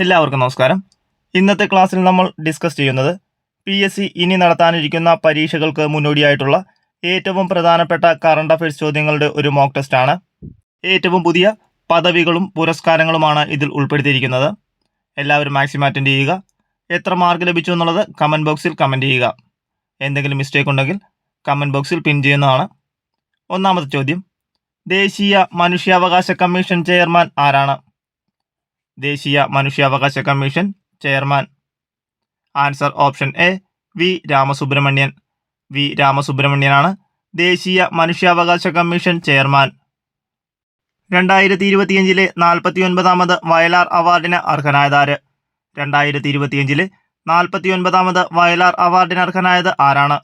എല്ലാവർക്കും നമസ്കാരം. ഇന്നത്തെ ക്ലാസ്സിൽ നമ്മൾ ഡിസ്കസ് ചെയ്യുന്നത് PSC ഇനി നടത്താനിരിക്കുന്ന പരീക്ഷകൾക്ക് മുന്നോടിയായിട്ടുള്ള ഏറ്റവും പ്രധാനപ്പെട്ട കറണ്ട് അഫയേഴ്സ് ചോദ്യങ്ങളുടെ ഒരു മോക്ക് ടെസ്റ്റ് ആണ്. ഏറ്റവും പുതിയ പദവികളും പുരസ്കാരങ്ങളുമാണ് ഇതിൽ ഉൾപ്പെടുത്തിയിരിക്കുന്നത്. എല്ലാവരും മാക്സിമം അറ്റൻഡ് ചെയ്യുക. എത്ര മാർക്ക് ലഭിച്ചു എന്നുള്ളത് കമൻറ്റ് ബോക്സിൽ കമൻറ്റ് ചെയ്യുക. എന്തെങ്കിലും മിസ്റ്റേക്ക് ഉണ്ടെങ്കിൽ കമൻറ്റ് ബോക്സിൽ പിൻ ചെയ്യുന്നതാണ്. ഒന്നാമത്തെ ചോദ്യം, ദേശീയ മനുഷ്യാവകാശ കമ്മീഷൻ ചെയർമാൻ ആരാണ്? ദേശീയ മനുഷ്യാവകാശ commission chairman. Answer option A V Ramasubramanian. V രാമസുബ്രഹ്മണ്യനാണ് ദേശീയ മനുഷ്യാവകാശ കമ്മീഷൻ ചെയർമാൻ. 2025 49ാമത് വയലാർ അവാർഡിന് അർഹനായതാര്? 2025 49ാമത് വയലാർ അവാർഡിന് അർഹനായത് ആരാണ്?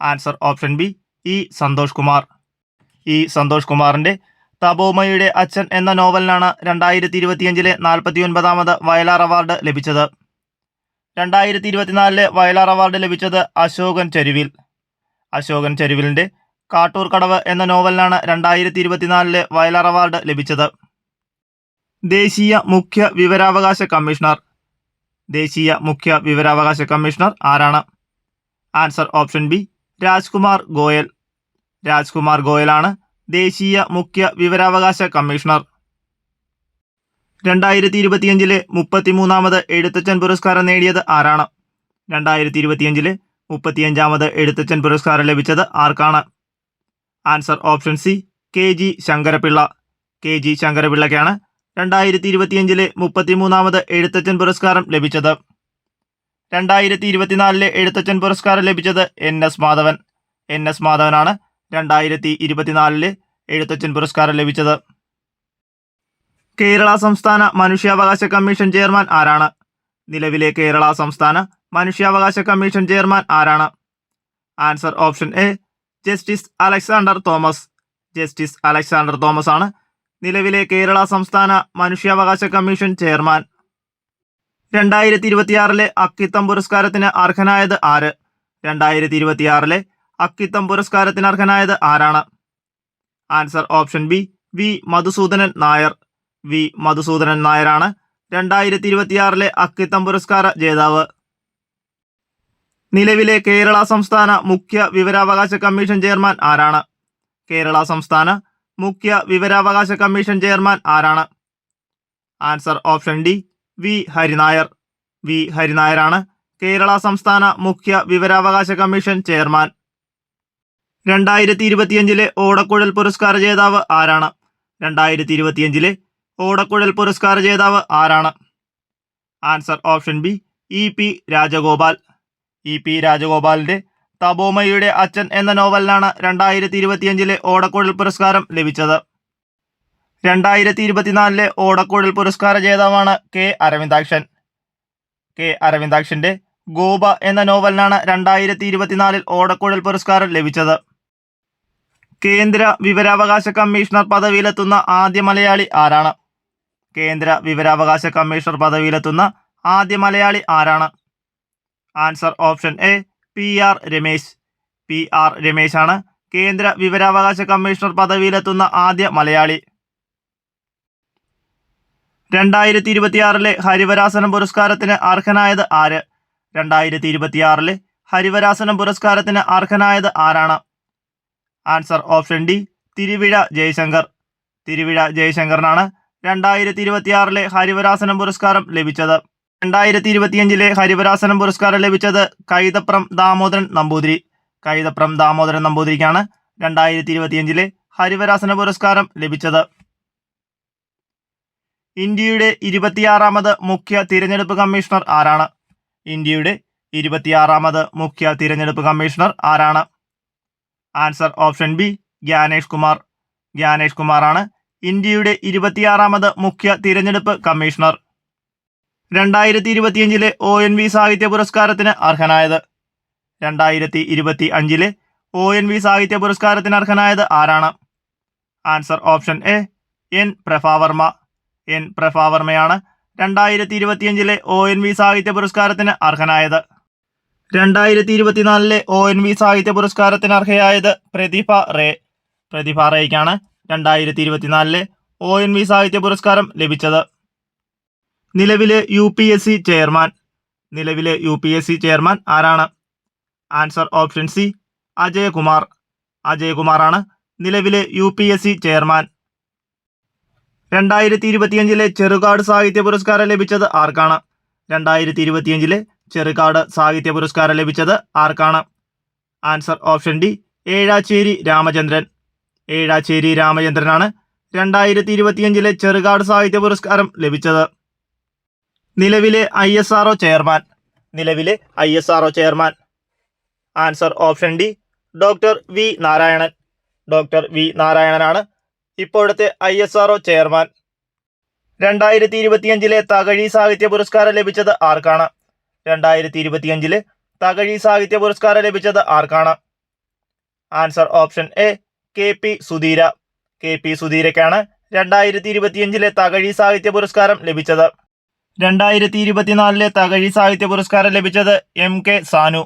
Answer option B E Santhosh Kumar. E Santhosh കുമാറിന്റെ തപോമയുടെ അച്ഛൻ എന്ന നോവലിനാണ് 2025 49ാമത് വയലാർ അവാർഡ് ലഭിച്ചത്. 2024 വയലാർ അവാർഡ് ലഭിച്ചത് അശോകൻ ചരുവിൽ. അശോകൻ ചരുവിലിന്റെ കാട്ടൂർ കടവ് എന്ന നോവലിനാണ് 2024 വയലാർ അവാർഡ് ലഭിച്ചത്. ദേശീയ മുഖ്യ വിവരാവകാശ കമ്മീഷണർ. ദേശീയ മുഖ്യ വിവരാവകാശ കമ്മീഷണർ ആരാണ്? Answer option B Rajkumar Goyal. Rajkumar ഗോയലാണ് ദേശീയ മുഖ്യ വിവരാവകാശ കമ്മീഷണർ. 2025 33ാമത് എഴുത്തച്ഛൻ പുരസ്കാരം നേടിയത് ആരാണ്? 2025 35ാമത് എഴുത്തച്ഛൻ പുരസ്കാരം ലഭിച്ചത് ആർക്കാണ്? Answer option C KG Sankarapillai. KG ശങ്കരപിള്ളയ്ക്കാണ് 2025 33ാമത് എഴുത്തച്ഛൻ പുരസ്കാരം ലഭിച്ചത്. 2024 എഴുത്തച്ഛൻ പുരസ്കാരം ലഭിച്ചത് NS മാധവൻ. NS മാധവനാണ് 2024 എഴുത്തച്ഛൻ പുരസ്കാരം ലഭിച്ചത്. കേരള സംസ്ഥാന മനുഷ്യാവകാശ കമ്മീഷൻ ചെയർമാൻ ആരാണ്? നിലവിലെ കേരള സംസ്ഥാന മനുഷ്യാവകാശ കമ്മീഷൻ ചെയർമാൻ ആരാണ്? Answer option A justice Alexander Thomas. Justice Alexander Thomas ആണ് നിലവിലെ കേരള സംസ്ഥാന മനുഷ്യാവകാശ കമ്മീഷൻ ചെയർമാൻ. 2026 അക്കിത്തം പുരസ്കാരത്തിന് അർഹനായത് ആര്? 2026 അക്കിത്തം പുരസ്കാരത്തിന് അർഹനായത് ആരാണ്? Answer option B V Madhusoodanan Nair. V Madhusoodanan നായരാണ് 2026 അക്കിത്തം പുരസ്കാര ജേതാവ്. നിലവിലെ കേരള സംസ്ഥാന മുഖ്യ വിവരാവകാശ കമ്മീഷൻ ചെയർമാൻ ആരാണ്? കേരള സംസ്ഥാന മുഖ്യ വിവരാവകാശ കമ്മീഷൻ ചെയർമാൻ ആരാണ്? Answer option D V Harinair. V ഹരിനായരാണ് കേരള സംസ്ഥാന മുഖ്യ വിവരാവകാശ കമ്മീഷൻ ചെയർമാൻ. 2025 ഓടക്കുഴൽ പുരസ്കാര ജേതാവ് ആരാണ്? 2025 ഓടക്കുഴൽ പുരസ്കാര ജേതാവ് ആരാണ്? Answer option B EP Rajagopal. EP രാജഗോപാലിന്റെ തപോമയുടെ അച്ഛൻ എന്ന നോവലിനാണ് 2025 ഓടക്കുഴൽ പുരസ്കാരം ലഭിച്ചത്. 2024 ഓടക്കുഴൽ പുരസ്കാര ജേതാവാണ് K അരവിന്ദാക്ഷൻ. K അരവിന്ദാക്ഷന്റെ ഗോപ എന്ന നോവലിനാണ് 2024 ഓടക്കുഴൽ പുരസ്കാരം ലഭിച്ചത്. കേന്ദ്ര വിവരാവകാശ കമ്മീഷണർ പദവിയിലെത്തുന്ന ആദ്യ മലയാളി ആരാണ്? കേന്ദ്ര വിവരാവകാശ കമ്മീഷണർ പദവിയിലെത്തുന്ന ആദ്യ മലയാളി ആരാണ്? Answer option A PR Ramesh. PR Ramesh ആണ് കേന്ദ്ര വിവരാവകാശ കമ്മീഷണർ പദവിയിലെത്തുന്ന ആദ്യ മലയാളി. 2026 ഹരിവരാസനം പുരസ്കാരത്തിന് അർഹനായത് ആര്? 2026 ഹരിവരാസനം പുരസ്കാരത്തിന് അർഹനായത് ആരാണ്? Answer option D Thiruvizha Jayashankar. Thiruvizha ജയശങ്കറിനാണ് 2026 ഹരിവരാസനം പുരസ്കാരം ലഭിച്ചത്. 2025 ഹരിവരാസനം പുരസ്കാരം ലഭിച്ചത് കൈതപ്രം ദാമോദരൻ നമ്പൂതിരി. കൈതപ്രം ദാമോദരൻ നമ്പൂതിരിക്കാണ് 2025 ഹരിവരാസന പുരസ്കാരം ലഭിച്ചത്. ഇന്ത്യയുടെ 26ാമത് മുഖ്യ തിരഞ്ഞെടുപ്പ് കമ്മീഷണർ ആരാണ്? ഇന്ത്യയുടെ 26ാമത് മുഖ്യ തിരഞ്ഞെടുപ്പ് കമ്മീഷണർ ആരാണ്? Answer option B Gyanesh Kumar. Gyanesh കുമാറാണ് ഇന്ത്യയുടെ 26ാമത് മുഖ്യ തിരഞ്ഞെടുപ്പ് കമ്മീഷണർ. 2025 ONV സാഹിത്യ പുരസ്കാരത്തിന് അർഹനായത്? 2025 ONV സാഹിത്യ പുരസ്കാരത്തിന് അർഹനായത് ആരാണ്? Answer option A N Prabha Varma. N പ്രഭാവർമ്മയാണ് 2025 ONV സാഹിത്യ പുരസ്കാരത്തിന് അർഹനായത്. 2024 ONV സാഹിത്യ പുരസ്കാരത്തിന് അർഹയായത് പ്രതിഭ റേ. പ്രതിഭ റേയ്ക്കാണ് 2024 ONV സാഹിത്യ പുരസ്കാരം ലഭിച്ചത്. നിലവിലെ UPSC ചെയർമാൻ. നിലവിലെ UPSC ചെയർമാൻ ആരാണ്? Answer option C Ajayakumar. അജയകുമാറാണ് നിലവിലെ UPSC ചെയർമാൻ. 2025 ചെറുകാട് സാഹിത്യ പുരസ്കാരം ലഭിച്ചത് ആർക്കാണ്? 2025 ചെറുകാട് സാഹിത്യ പുരസ്കാരം ലഭിച്ചത് ആർക്കാണ്? Answer option D Ezhacheri Ramachandran. Ezhacheri രാമചന്ദ്രനാണ് 2025 ചെറുകാട് സാഹിത്യ പുരസ്കാരം ലഭിച്ചത്. നിലവിലെ ISRO ചെയർമാൻ. നിലവിലെ ISRO chairman. Answer option D doctor V Narayanan. Doctor V നാരായണനാണ് ഇപ്പോഴത്തെ ISRO ചെയർമാൻ. 2025 തകഴി സാഹിത്യ പുരസ്കാരം ലഭിച്ചത് ആർക്കാണ്? 2025 തകഴി സാഹിത്യ പുരസ്കാരം ലഭിച്ചത് ആർക്കാണ്? Answer option A KP Sudheera. KP സുധീരയ്ക്കാണ് 2025 Thakazhi സാഹിത്യ പുരസ്കാരം ലഭിച്ചത്. 2024 തകഴി സാഹിത്യ പുരസ്കാരം ലഭിച്ചത് MK സാനു.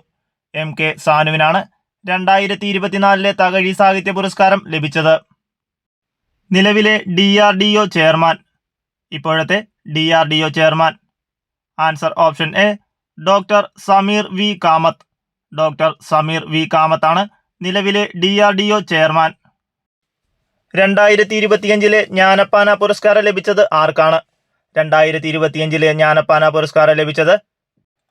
MK സാനുവിനാണ് 2024 തകഴി സാഹിത്യ പുരസ്കാരം ലഭിച്ചത്. നിലവിലെ DRDO ചെയർമാൻ. ഇപ്പോഴത്തെ DRDO chairman. Answer option A doctor Sameer V Kamath. Doctor Sameer V കാമത്താണ് നിലവിലെ DRDO ചെയർമാൻ. 2025 ജ്ഞാനപ്പാന പുരസ്കാരം ലഭിച്ചത് ആർക്കാണ്? 2025 ജ്ഞാനപ്പാന പുരസ്കാരം ലഭിച്ചത്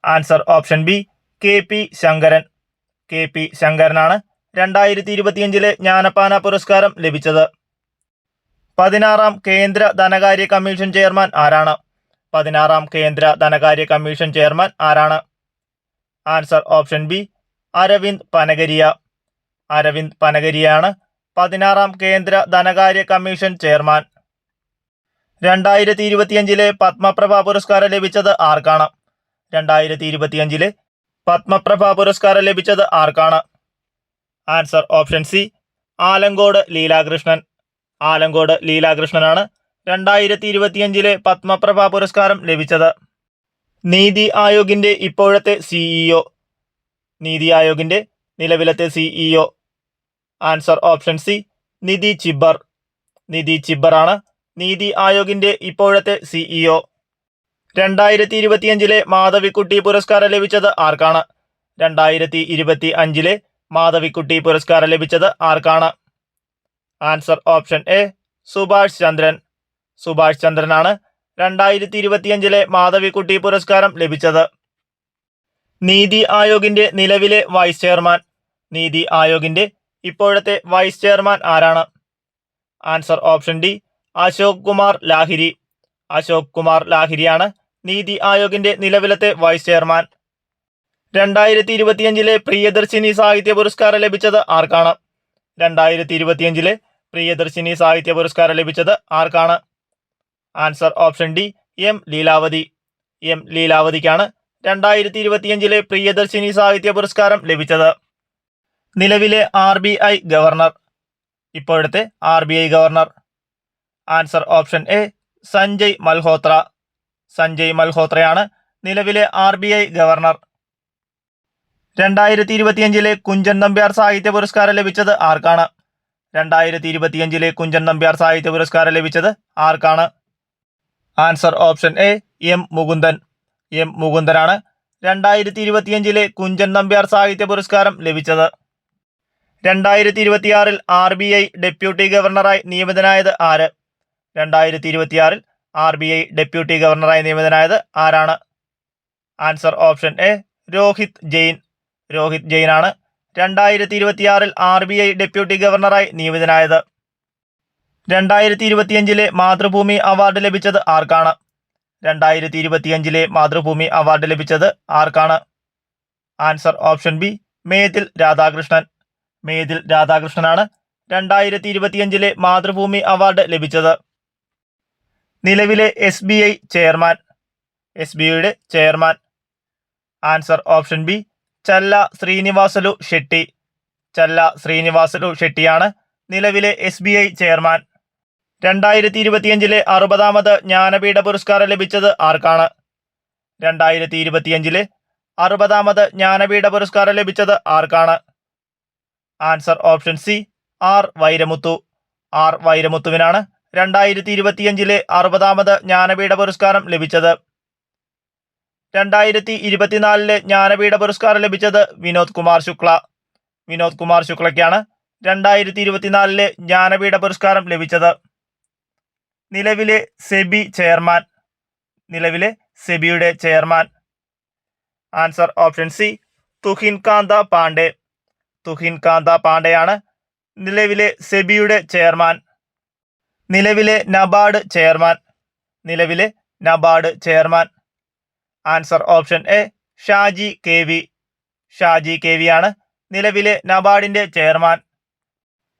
answer option B KP Sankaran. KP ശങ്കരനാണ് 2025 ജ്ഞാനപ്പാന പുരസ്കാരം ലഭിച്ചത്. 16ാം കേന്ദ്ര ധനകാര്യ കമ്മീഷൻ ചെയർമാൻ ആരാണ്? 16ാം കേന്ദ്ര ധനകാര്യ കമ്മീഷൻ ചെയർമാൻ ആരാണ്? Answer option B Arvind Panagariya. Arvind പനഗരിയാണ് 16ാം കേന്ദ്ര ധനകാര്യ കമ്മീഷൻ ചെയർമാൻ. 2025 പത്മപ്രഭ പുരസ്കാരം ലഭിച്ചത് ആർക്കാണ്? 2025 പത്മപ്രഭ പുരസ്കാരം ലഭിച്ചത് ആർക്കാണ്? Answer option C Alankode Leelakrishnan. Alankode ലീലാകൃഷ്ണനാണ് 2025 പത്മപ്രഭ പുരസ്കാരം ലഭിച്ചത്. നീതി ആയോഗിന്റെ ഇപ്പോഴത്തെ CEO. നീതി ആയോഗിന്റെ നിലവിലത്തെ CEO. ആൻസർ ഓപ്ഷൻ സി നിധി ചിബ്ബർ. നിധി ചിബ്ബറാണ് നീതി ആയോഗിന്റെ ഇപ്പോഴത്തെ CEO. 2025 മാധവിക്കുട്ടി പുരസ്കാരം ലഭിച്ചത് ആർക്കാണ്? 2025 മാധവിക്കുട്ടി പുരസ്കാരം ലഭിച്ചത് ആർക്കാണ്? ആൻസർ ഓപ്ഷൻ എ സുഭാഷ് ചന്ദ്രൻ. സുഭാഷ് ചന്ദ്രനാണ് 2025 മാധവിക്കുട്ടി പുരസ്കാരം ലഭിച്ചത്. നീതി ആയോഗിന്റെ നിലവിലെ വൈസ് ചെയർമാൻ. നീതി ആയോഗിന്റെ ഇപ്പോഴത്തെ വൈസ് ചെയർമാൻ ആരാണ്? Answer option D Ashok Kumar Lahiri. Ashok Kumar ലാഹിരിയാണ് നീതി ആയോഗിന്റെ നിലവിലത്തെ വൈസ് ചെയർമാൻ. 2025 പ്രിയദർശിനി സാഹിത്യ പുരസ്കാരം ലഭിച്ചത് ആർക്കാണ്? 2025 പ്രിയദർശിനി സാഹിത്യ പുരസ്കാരം ലഭിച്ചത് ആർക്കാണ്? Answer option D M Leelavathi. M ലീലാവതിക്കാണ് 2025 പ്രിയദർശിനി സാഹിത്യ പുരസ്കാരം ലഭിച്ചത്. നിലവിലെ RBI ഗവർണർ. ഇപ്പോഴത്തെ RBI governor. Answer option A Sanjay Malhotra. Sanjay മൽഹോത്രയാണ് നിലവിലെ RBI ഗവർണർ. 2025 കുഞ്ചൻ നമ്പ്യാർ സാഹിത്യ പുരസ്കാരം ലഭിച്ചത് ആർക്കാണ്? 2025 കുഞ്ചൻ നമ്പ്യാർ സാഹിത്യ പുരസ്കാരം ലഭിച്ചത് ആർക്കാണ്? Answer option A M Mukundan. M മുകുന്ദനാണ് 2025 Kunchan Nambiar സാഹിത്യ പുരസ്കാരം ലഭിച്ചത്. 2026 RBI ഡെപ്യൂട്ടി ഗവർണറായി നിയമിതനായത് ആര്? 2026 RBI ഡെപ്യൂട്ടി ഗവർണറായി നിയമിതനായത് ആരാണ്? Answer option A Rohit Jain. Rohit ജെയിനാണ് 2026 RBI ഡെപ്യൂട്ടി ഗവർണറായി നിയമിതനായത്. 2025 മാതൃഭൂമി അവാർഡ് ലഭിച്ചത് ആർക്കാണ്? 2025 മാതൃഭൂമി അവാർഡ് ലഭിച്ചത് ആർക്കാണ്? Answer option B Methil Radhakrishnan. Methil രാധാകൃഷ്ണനാണ് 2025 മാതൃഭൂമി അവാർഡ് ലഭിച്ചത്. നിലവിലെ SBI ചെയർമാൻ. SBIയുടെ chairman. Answer option B Challa Srinivasulu Setty. Challa Srinivasulu ഷെട്ടിയാണ് നിലവിലെ SBI ചെയർമാൻ. 2025 60ാമത് ജ്ഞാനപീഠ പുരസ്കാരം ലഭിച്ചത് ആർക്കാണ്? 2025 60ാമത് ജ്ഞാനപീഠ പുരസ്കാരം ലഭിച്ചത് ആർക്കാണ്? Answer option C R Vairamuthu. R വൈരമുത്തുവിനാണ് 2025 60ാമത് ജ്ഞാനപീഠ പുരസ്കാരം ലഭിച്ചത്. 2024 ജ്ഞാനപീഠ പുരസ്കാരം ലഭിച്ചത് വിനോദ് കുമാർ ശുക്ലയ്ക്കാണ് 2024 ജ്ഞാനപീഠ പുരസ്കാരം ലഭിച്ചത്. നിലവിലെ സെബിയുടെ chairman. Answer option C Tuhin Kanta പാണ്ഡെയാണ് നിലവിലെ സെബിയുടെ ചെയർമാൻ. നിലവിലെ NABARD chairman. Answer option A Shaji K V ആണ് നിലവിലെ നബാർഡിന്റെ ചെയർമാൻ.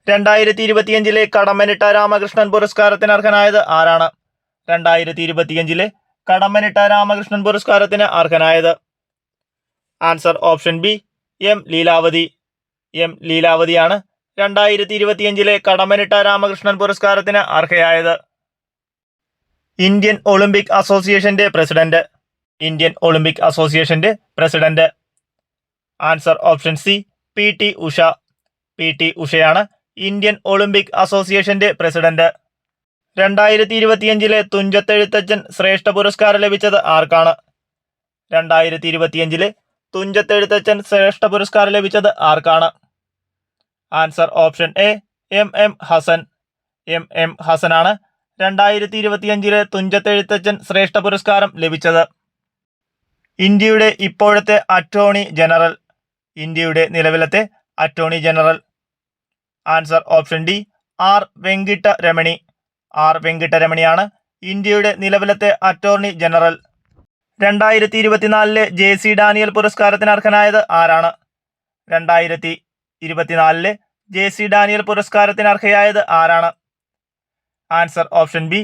2025 കടമ്മനിട്ട രാമകൃഷ്ണൻ പുരസ്കാരത്തിന് അർഹനായത് ആരാണ്? 2025 കടമ്മനിട്ട രാമകൃഷ്ണൻ പുരസ്കാരത്തിന് അർഹനായത്. ആൻസർ ഓപ്ഷൻ ബി എം ലീലാവതിയാണ് 2025 കടമ്മനിട്ട രാമകൃഷ്ണൻ പുരസ്കാരത്തിന് അർഹയായത്. ഇന്ത്യൻ ഒളിമ്പിക് അസോസിയേഷന്റെ president. Answer option C P T ഉഷയാണ് ഇന്ത്യൻ ഒളിമ്പിക് അസോസിയേഷന്റെ പ്രസിഡന്റ്. 2025 തുഞ്ചത്തെഴുത്തച്ഛൻ ശ്രേഷ്ഠ പുരസ്കാരം ലഭിച്ചത് ആർക്കാണ്? 2025 തുഞ്ചത്തെഴുത്തച്ഛൻ ശ്രേഷ്ഠ പുരസ്കാരം ലഭിച്ചത് ആർക്കാണ്? Answer option A M M ഹസനാണ് 2025 തുഞ്ചത്തെഴുത്തച്ഛൻ ശ്രേഷ്ഠ പുരസ്കാരം ലഭിച്ചത്. ഇന്ത്യയുടെ ഇപ്പോഴത്തെ നിലവിലത്തെ attorney general. Answer option D R വെങ്കിട്ടരമണിയാണ് ഇന്ത്യയുടെ നിലവിലത്തെ അറ്റോർണി ജനറൽ. 2024 JC ഡാനിയൽ പുരസ്കാരത്തിന് അർഹനായത് ആരാണ്? 2024 JC ഡാനിയൽ പുരസ്കാരത്തിന് അർഹയായത് ആരാണ്? ആൻസർ ഓപ്ഷൻ ബി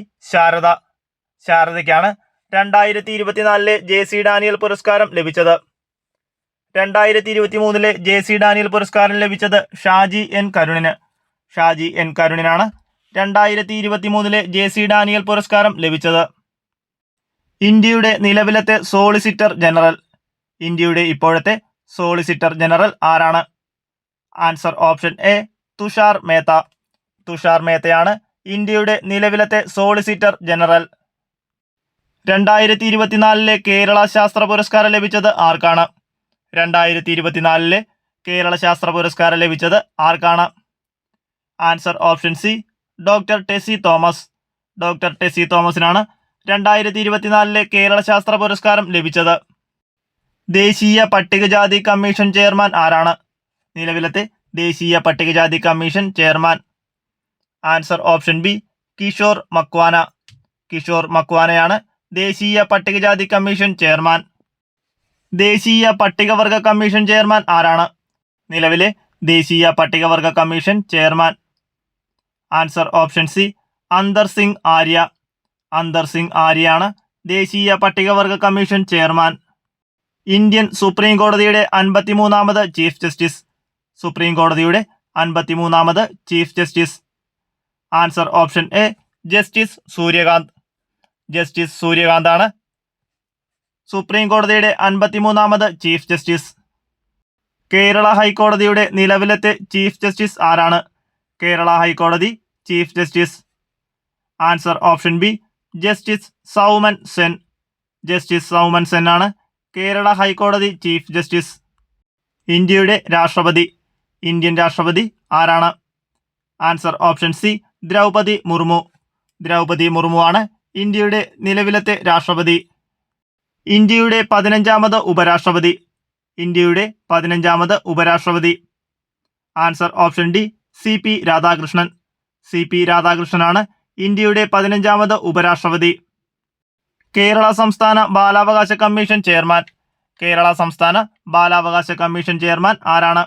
ശാരദയ്ക്കാണ് 2024 JC ഡാനിയൽ പുരസ്കാരം ലഭിച്ചത്. 2023 JC ഡാനിയൽ പുരസ്കാരം ലഭിച്ചത് ഷാജി എൻ കരുണിനാണ് 2023 JC ഡാനിയൽ പുരസ്കാരം ലഭിച്ചത്. ഇന്ത്യയുടെ നിലവിലത്തെ ഇപ്പോഴത്തെ സോളിസിറ്റർ ജനറൽ ആരാണ്? ആൻസർ ഓപ്ഷൻ എ തുഷാർ മേത്തയാണ് ഇന്ത്യയുടെ നിലവിലത്തെ സോളിസിറ്റർ ജനറൽ. 2024 കേരള ശാസ്ത്ര പുരസ്കാരം ലഭിച്ചത് ആർക്കാണ്? 2024 കേരള ശാസ്ത്ര പുരസ്കാരം ലഭിച്ചത് ആർക്കാണ്? Answer option C doctor Tessy തോമസിനാണ് 2024 കേരള ശാസ്ത്ര പുരസ്കാരം ലഭിച്ചത്. ദേശീയ പട്ടികജാതി കമ്മീഷൻ ചെയർമാൻ ആരാണ്? നിലവിലത്തെ ദേശീയ പട്ടികജാതി commission chairman. Answer option B Kishore മക്വാനയാണ് ദേശീയ പട്ടികജാതി കമ്മീഷൻ ചെയർമാൻ. ദേശീയ പട്ടികവർഗ കമ്മീഷൻ ചെയർമാൻ ആരാണ്? നിലവിലെ ദേശീയ പട്ടികവർഗ commission chairman. Answer option C അന്തർ സിംഗ് ആര്യയാണ് ദേശീയ പട്ടികവർഗ കമ്മീഷൻ ചെയർമാൻ. ഇന്ത്യൻ സുപ്രീം കോടതിയുടെ 53ാമത് chief justice. Answer option A justice സൂര്യകാന്താണ് സുപ്രീം കോടതിയുടെ 53ാമത് ചീഫ് ജസ്റ്റിസ്. കേരള ഹൈക്കോടതിയുടെ നിലവിലത്തെ ചീഫ് ജസ്റ്റിസ് ആരാണ്? കേരള ഹൈക്കോടതി chief justice. Answer option B justice Soumen Sen ആണ് കേരള ഹൈക്കോടതി ചീഫ് ജസ്റ്റിസ്. ഇന്ത്യൻ രാഷ്ട്രപതി ആരാണ്? Answer option C Droupadi Murmu ആണ് ഇന്ത്യയുടെ നിലവിലത്തെ രാഷ്ട്രപതി. ഇന്ത്യയുടെ 15ാമത് ഉപരാഷ്ട്രപതി. Answer option D C P രാധാകൃഷ്ണനാണ് ഇന്ത്യയുടെ 15ാമത് ഉപരാഷ്ട്രപതി. കേരള സംസ്ഥാന ബാലാവകാശ കമ്മീഷൻ ചെയർമാൻ ആരാണ്?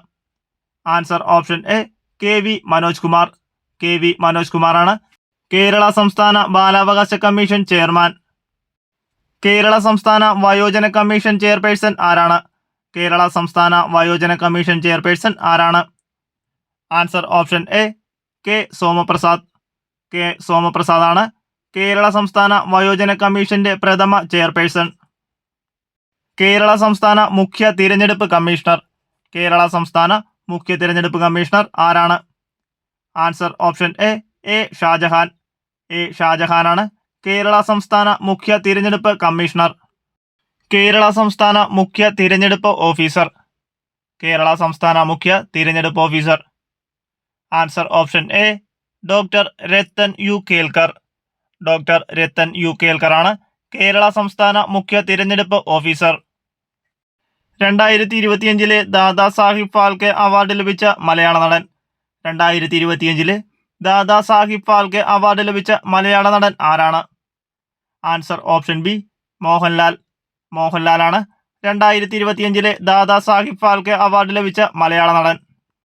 Answer option A K V Manoj കുമാറാണ് കേരള സംസ്ഥാന ബാലാവകാശ കമ്മീഷൻ ചെയർമാൻ. കേരള സംസ്ഥാന വയോജന കമ്മീഷൻ ചെയർപേഴ്സൺ ആരാണ്? കേരള സംസ്ഥാന വയോജന കമ്മീഷൻ ചെയർപേഴ്സൺ ആരാണ്? Answer option A K Somaprasad ആണ് കേരള സംസ്ഥാന വയോജന കമ്മീഷന്റെ പ്രഥമ ചെയർപേഴ്സൺ. കേരള സംസ്ഥാന മുഖ്യ തിരഞ്ഞെടുപ്പ് കമ്മീഷണർ ആരാണ്? ആൻസർ ഓപ്ഷൻ എ ഷാജഹാനാണ് കേരള സംസ്ഥാന മുഖ്യ തിരഞ്ഞെടുപ്പ് കമ്മീഷണർ. കേരള സംസ്ഥാന മുഖ്യ തിരഞ്ഞെടുപ്പ് ഓഫീസർ. കേരള സംസ്ഥാന മുഖ്യ തിരഞ്ഞെടുപ്പ് officer. Answer option A doctor Rathan U Kelkar. Doctor Rathan U Kelkar ആണ് കേരള സംസ്ഥാന മുഖ്യ തിരഞ്ഞെടുപ്പ് ഓഫീസർ. 2025 ദാദാ സാഹിബ് ഫാൽക്കെ അവാർഡ് ലഭിച്ച മലയാള നടൻ. 2025 ദാദാ സാഹിബ് ഫാൽക്കെ അവാർഡ് ലഭിച്ച മലയാള നടൻ ആരാണ്? Answer option B Mohanlal. മോഹൻലാലാണ് 2025 ദാദാ സാഹിബ് ഫാൽക്കെ അവാർഡ് ലഭിച്ച മലയാള നടൻ.